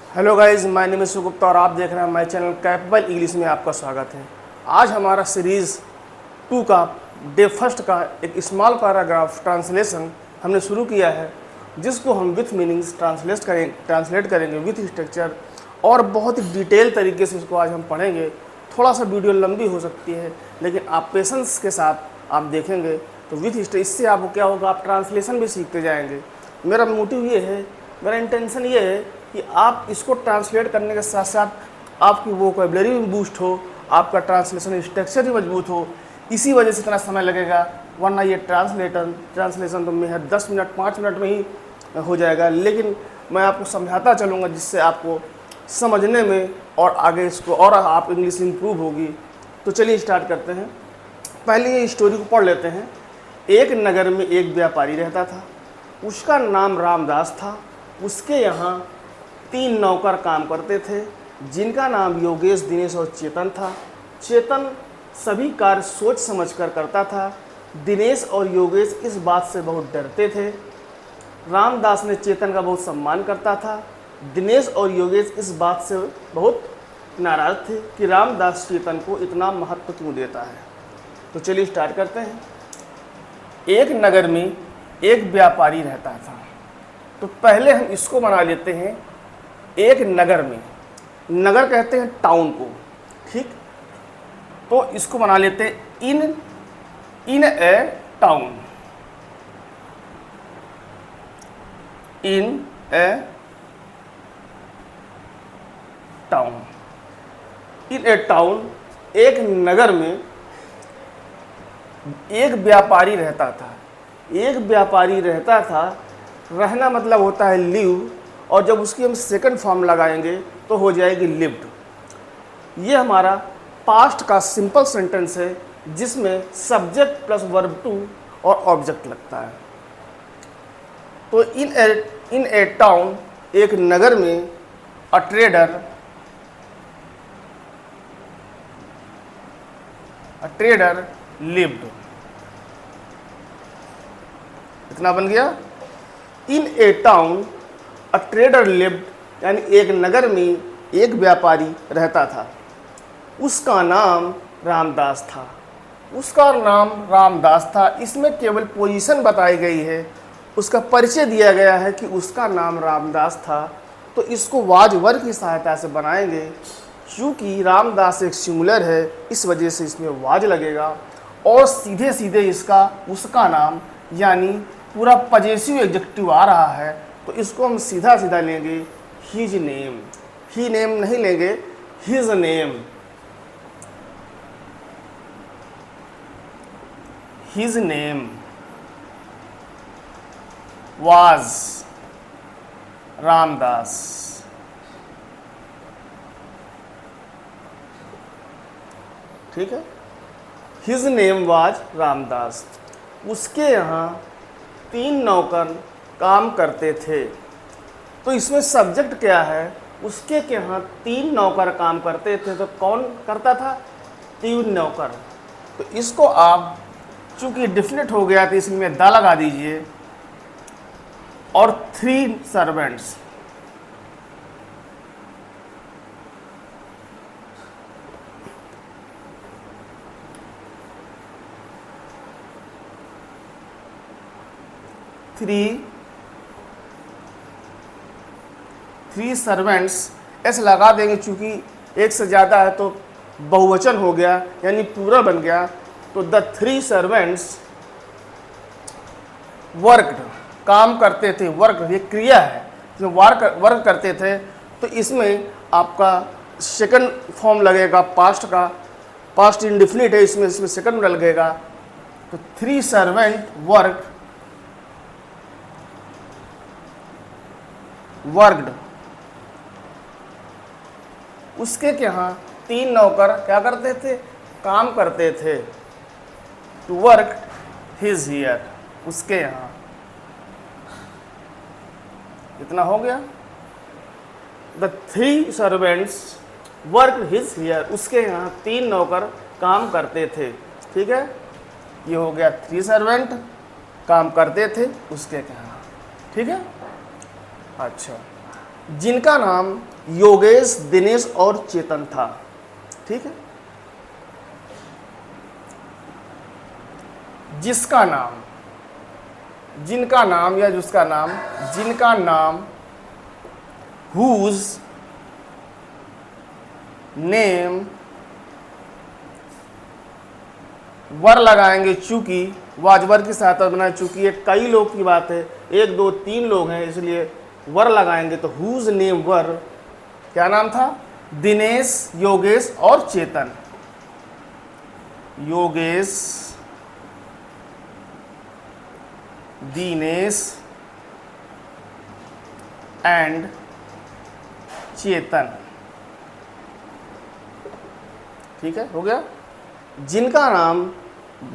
Hello guys, my name is Sugupta और आप देख रहे हैं माय चैनल कैपेबल इंग्लिश में आपका स्वागत है। आज हमारा सीरीज़ 2 का डे फर्स्ट का एक स्मॉल पैराग्राफ ट्रांसलेशन हमने शुरू किया है, जिसको हम विथ मीनिंग्स ट्रांसलेट करेंगे विथ स्ट्रक्चर और बहुत ही डिटेल तरीके से इसको आज हम पढ़ेंगे। थोड़ा सा वीडियो लंबी हो सकती है, लेकिन आप पेशेंस के साथ आप देखेंगे तो इससे आपको क्या होगा, आप ट्रांसलेशन भी सीखते जाएंगे। मेरा मोटिव ये है, मेरा इंटेंशन ये है कि आप इसको ट्रांसलेट करने के साथ साथ आपकी वोकैबुलरी भी बूस्ट हो, आपका ट्रांसलेशन स्ट्रक्चर भी मजबूत हो। इसी वजह से इतना समय लगेगा, वरना ये ट्रांसलेशन तो मैं 10 मिनट 5 मिनट में ही हो जाएगा। लेकिन मैं आपको समझाता चलूँगा, जिससे आपको समझने में और आगे इसको और आप इंग्लिश इम्प्रूव होगी। तो चलिए स्टार्ट करते हैं। पहले ये स्टोरी को पढ़ लेते हैं। एक नगर में एक व्यापारी रहता था, उसका नाम रामदास था। उसके यहाँ 3 नौकर काम करते थे, जिनका नाम योगेश, दिनेश और चेतन था। चेतन सभी कार्य सोच समझकर करता था। दिनेश और योगेश इस बात से बहुत डरते थे। रामदास ने चेतन का बहुत सम्मान करता था। दिनेश और योगेश इस बात से बहुत नाराज थे कि रामदास चेतन को इतना महत्व क्यों देता है। तो चलिए स्टार्ट करते हैं। एक नगर में एक व्यापारी रहता था। तो पहले हम इसको बना लेते हैं। एक नगर में, नगर कहते हैं टाउन को, ठीक। तो इसको बना लेते हैं in a town. In a town. In a town, एक नगर में एक व्यापारी रहता था। एक व्यापारी रहता था, रहना मतलब होता है लिव, और जब उसकी हम सेकंड फॉर्म लगाएंगे तो हो जाएगी लिव्ड। ये हमारा पास्ट का सिंपल सेंटेंस है, जिसमें सब्जेक्ट प्लस वर्ब टू और ऑब्जेक्ट लगता है। तो इन ए टाउन, एक नगर में, अ ट्रेडर लिव्ड। इतना बन गया। इन a town a trader lived, यानी एक नगर में एक व्यापारी रहता था। उसका नाम रामदास था। उसका नाम रामदास था। इसमें केवल पोजीशन बताई गई है, उसका परिचय दिया गया है कि उसका नाम रामदास था। तो इसको वाज वर्ग की सहायता से बनाएंगे। चूँकि रामदास एक सिंगुलर है, इस वजह से इसमें वाज लगेगा, और सीधे सीधे इसका उसका नाम यानी पूरा पजेसिव एडजेक्टिव आ रहा है, तो इसको हम सीधा सीधा लेंगे हिज नेम। ही नेम नहीं लेंगे, his name. His name was Ramdas. ठीक है, हिज नेम वाज रामदास। उसके यहाँ 3 नौकर काम करते थे। तो इसमें सब्जेक्ट क्या है, उसके यहाँ 3 नौकर काम करते थे। तो कौन करता था? 3 नौकर। तो इसको आप, चूंकि डिफिनेट हो गया तो इसमें दा लगा दीजिए, और 3 सर्वेंट्स। थ्री सर्वेंट्स ऐसे लगा देंगे, चूंकि एक से ज़्यादा है तो बहुवचन हो गया, यानी पूरा बन गया। तो द 3 सर्वेंट्स वर्कड, काम करते थे। वर्क ये क्रिया है, इसमें वर्क करते थे। तो इसमें आपका सेकंड फॉर्म लगेगा पास्ट का, पास्ट इंडिफिनिट है, इसमें सेकंड लगेगा। तो 3 सर्वेंट वर्कड। उसके यहाँ 3 नौकर क्या करते थे? काम करते थे। टू वर्क हिज हियर, उसके यहाँ। इतना हो गया। The 3 servants work his here, उसके यहाँ 3 नौकर काम करते थे। ठीक है, ये हो गया 3 सर्वेंट काम करते थे उसके यहाँ। ठीक है, अच्छा। जिनका नाम योगेश, दिनेश और चेतन था। ठीक है, जिसका नाम, जिनका नाम या जिसका नाम, जिनका नाम, whose नेम, वर लगाएंगे चूंकि, वाजवर की सहायता बनाए, चूंकि ये कई लोग की बात है, 1 2 3 लोग हैं, इसलिए वर लगाएंगे। तो whose नेम वर, क्या नाम था? दिनेश, योगेश और चेतन। योगेश, दिनेश एंड चेतन। ठीक है, हो गया। जिनका नाम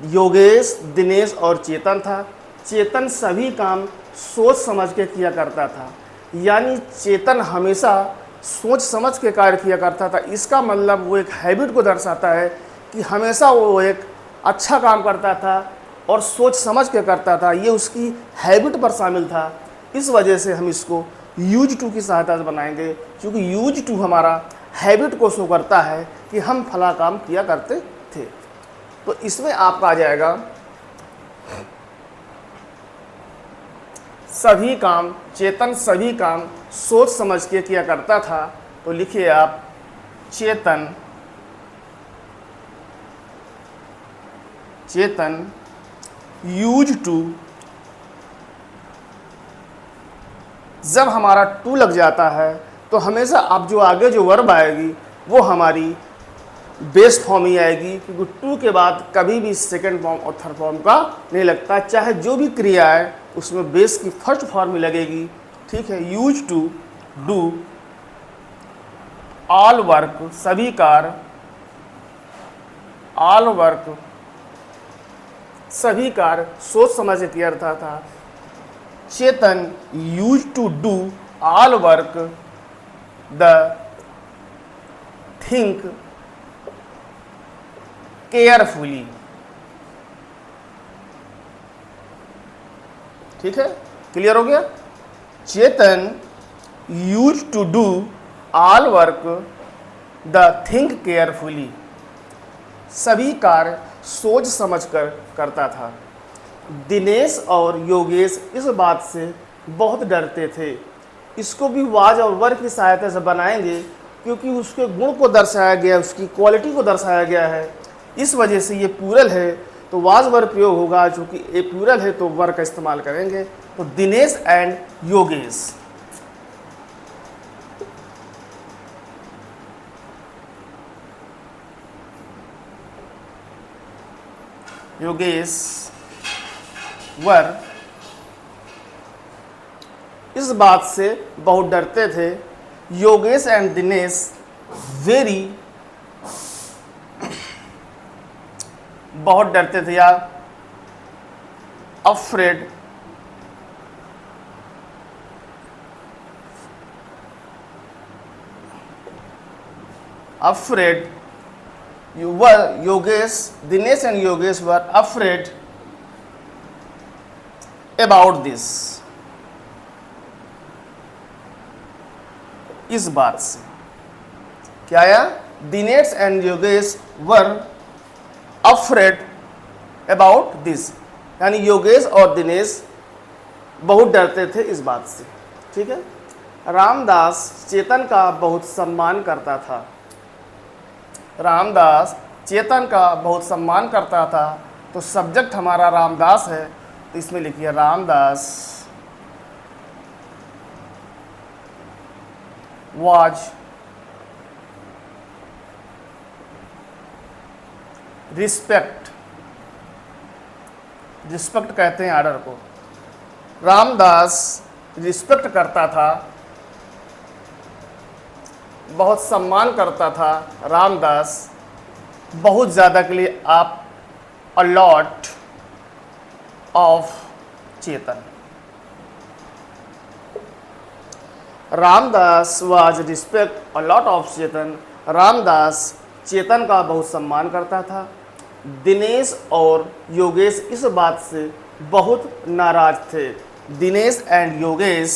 योगेश, दिनेश और चेतन था। चेतन सभी काम सोच समझ के किया करता था, यानी चेतन हमेशा सोच समझ के कार्य किया करता था। इसका मतलब वो एक हैबिट को दर्शाता है कि हमेशा वो एक अच्छा काम करता था और सोच समझ के करता था। ये उसकी हैबिट पर शामिल था। इस वजह से हम इसको यूज टू की सहायता से बनाएंगे, क्योंकि यूज टू हमारा हैबिट को शो करता है कि हम फला काम किया करते थे। तो इसमें आपका आ जाएगा सभी काम, चेतन सभी काम सोच समझ के किया करता था। तो लिखिए आप, चेतन, चेतन यूज टू। जब हमारा टू लग जाता है तो हमेशा आप जो आगे जो वर्ब आएगी वो हमारी बेस फॉर्म ही आएगी, क्योंकि टू के बाद कभी भी सेकंड फॉर्म और थर्ड फॉर्म का नहीं लगता। चाहे जो भी क्रिया है उसमें बेस की फर्स्ट फॉर्म ही लगेगी। ठीक है, use to do all work, सभी कार्य, ऑल वर्क सभी कार्य सोच समझ के किया जाता था। Chetan use to do all work the think carefully. ठीक है, क्लियर हो गया। Chetan use to do all work the think carefully, सभी कार्य सोच समझकर करता था। दिनेश और योगेश इस बात से बहुत डरते थे। इसको भी वाज और वर की सहायता से बनाएंगे, क्योंकि उसके गुण को दर्शाया गया है, उसकी क्वालिटी को दर्शाया गया है। इस वजह से ये प्लूरल है तो वाज वर प्रयोग होगा, चूँकि ये प्लूरल है तो वर का इस्तेमाल करेंगे। तो दिनेश एंड योगेश, योगेश वर इस बात से बहुत डरते थे। योगेश एंड दिनेश वेरी, बहुत डरते थे या afraid, afraid Yogesh, Dinesh and Yogesh were afraid about this, इस बात से। क्या आया? Dinesh and Yogesh were afraid about this, यानी योगेश और दिनेश बहुत डरते थे इस बात से। ठीक है। रामदास चेतन का बहुत सम्मान करता था। रामदास चेतन का बहुत सम्मान करता था। तो सब्जेक्ट हमारा रामदास है, तो इसमें लिखिए रामदास वाज रिस्पेक्ट, रिस्पेक्ट कहते हैं आर्डर को। रामदास रिस्पेक्ट करता था, बहुत सम्मान करता था। रामदास बहुत ज़्यादा के लिए आप a lot of Chetan. Ramdas was respect a lot of Chetan. Ramdas Chetan का बहुत सम्मान करता था। दिनेश और योगेश इस बात से बहुत नाराज थे। Dinesh and Yogesh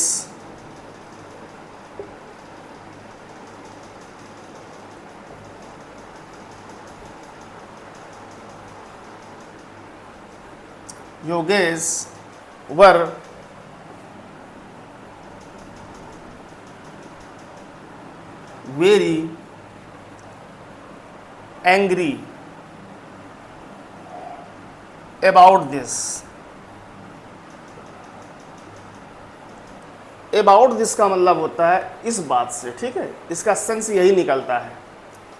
Yogesh were very angry about this. About this का मतलब होता है इस बात से, ठीक है, इसका सेंस यही निकलता है।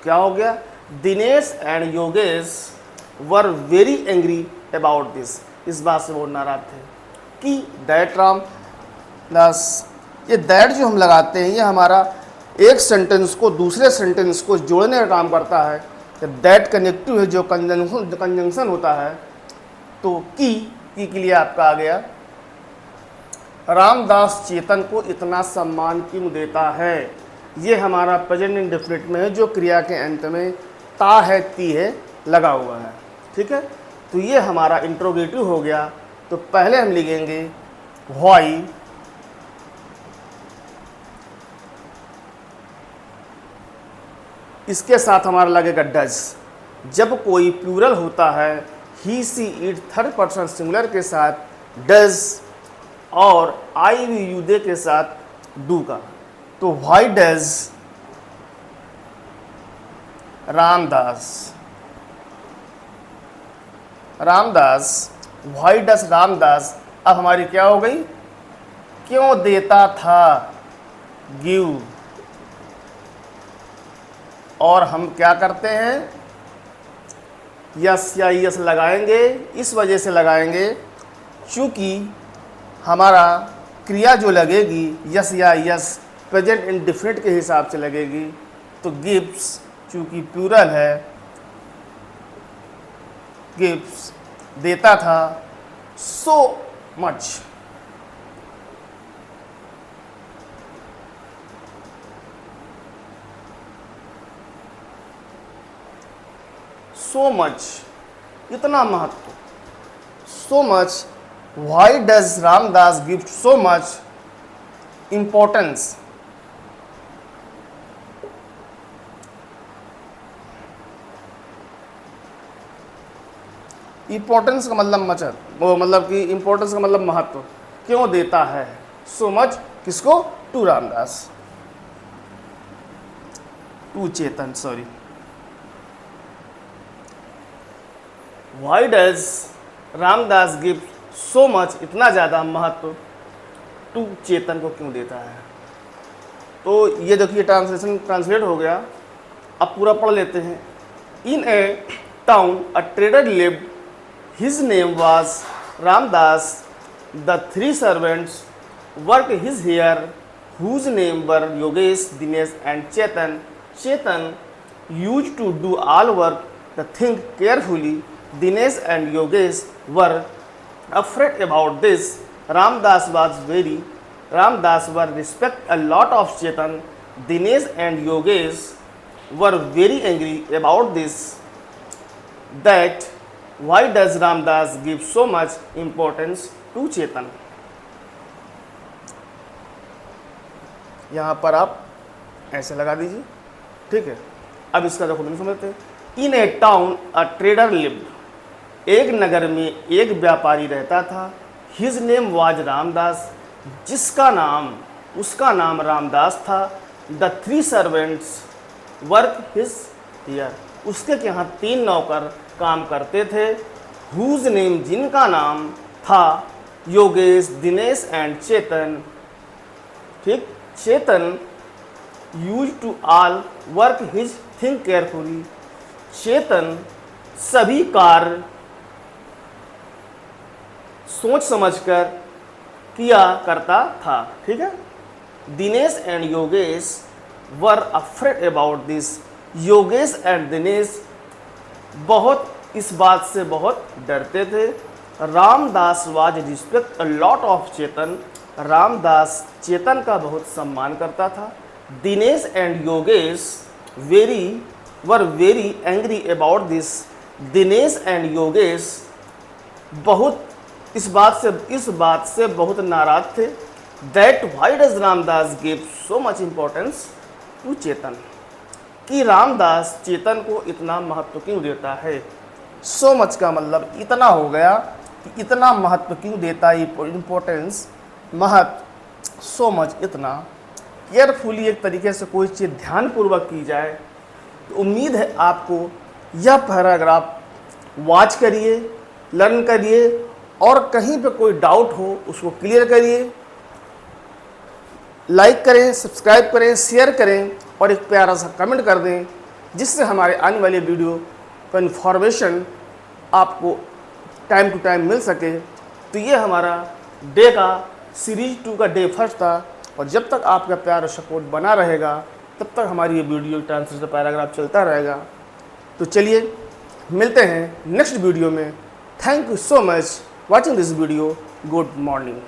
क्या हो गया? Dinesh and Yogesh were very angry about this, इस बात से वो नाराज थे कि दैट राम दास, ये दैट जो हम लगाते हैं ये हमारा एक सेंटेंस को दूसरे सेंटेंस को जोड़ने का काम करता है। दैट कनेक्टिव है जो कंजंक्शन होता है। तो की के लिए आपका आ गया रामदास चेतन को इतना सम्मान क्यों देता है। ये हमारा प्रेजेंट इंडेफिनिट में है जो क्रिया के अंत में ता है ती है लगा हुआ है, ठीक है। तो ये हमारा इंट्रोगेटिव हो गया। तो पहले हम लिखेंगे व्हाई इसके साथ हमारा लगेगा डज। जब कोई प्लूरल होता है he she it third person singular के साथ डज और आई वी यू दे के साथ डू का। तो why does Ramdas, why does Ramdas, अब हमारी क्या हो गई? क्यों देता था, गिव। और हम क्या करते हैं? यस या यस लगाएंगे, इस वजह से लगाएंगे चूँकि हमारा क्रिया जो लगेगी यस या यस प्रेजेंट इंडेफिनिट के हिसाब से लगेगी। तो गिव्स चूँकि प्लूरल है, गिव्स देता था, सो मच, सो मच, इतना महत्व, so much. Why does Ramdas give so much importance? Importance का मतलब वो मतलब कि इम्पोर्टेंस का मतलब महत्व क्यों देता है। सो मच किसको? To Ramdas, to Chetan, sorry. Why does Ramdas give so much, इतना ज़्यादा महत्व टू चेतन को क्यों देता है। तो ये देखिए ट्रांसलेट हो गया। अब पूरा पढ़ लेते हैं। In a town a trader lived, his name was Ramdas, the three servants work his here, whose name were Yogesh, Dinesh and Chetan. Chetan use to do all work, the think carefully, Dinesh and Yogesh were afraid about this. Ramdas were respect a lot of Chetan. Dinesh and Yogesh were very angry about this. That why does Ramdas give so much importance to Chetan? यहाँ पर आप ऐसे लगा दीजिए, ठीक है। अब इसका देखो समझते हैं। In a town a trader lived, एक नगर में एक व्यापारी रहता था। हिज नेम वाज रामदास, उसका नाम रामदास था। The three servants work his here, उसके यहाँ तीन नौकर काम करते थे। हुज नेम, जिनका नाम था योगेश, दिनेश एंड चेतन, ठीक। Chetan use to all work his think carefully, Chetan सभी कार्य सोच समझकर किया करता था, ठीक है। Dinesh and Yogesh were afraid about this, Yogesh and Dinesh बहुत इस बात से बहुत डरते थे। Ramdas was respect a lot of Chetan, Ramdas Chetan का बहुत सम्मान करता था। Dinesh and Yogesh were very angry about this, Dinesh and Yogesh बहुत इस बात से बहुत नाराज थे। That why does Ramdas give so much importance to Chetan, कि रामदास चेतन को इतना महत्व क्यों देता है। सो मच का मतलब इतना हो गया। कि इतना महत्व क्यों देता है, इम्पोर्टेंस, महत्व, सो मच, इतना केयरफुली एक तरीके से कोई चीज़ ध्यानपूर्वक की जाए, तो उम्मीद है आपको यह पैराग्राफ वॉच करिए, लर्न करिए और कहीं पे कोई डाउट हो उसको क्लियर करिए। लाइक करें, सब्सक्राइब करें, शेयर करें और एक प्यारा सा कमेंट कर दें, जिससे हमारे आने वाले वीडियो का इन्फॉर्मेशन आपको टाइम टू टाइम मिल सके। तो ये हमारा डे का सीरीज 2 का डे फर्स्ट था और जब तक आपका प्यार और सपोर्ट बना रहेगा तब तक हमारी ये वीडियो ट्रांसलेशन पैराग्राफ चलता रहेगा। तो चलिए मिलते हैं नेक्स्ट वीडियो में। Thank you so much watching this video. Good morning.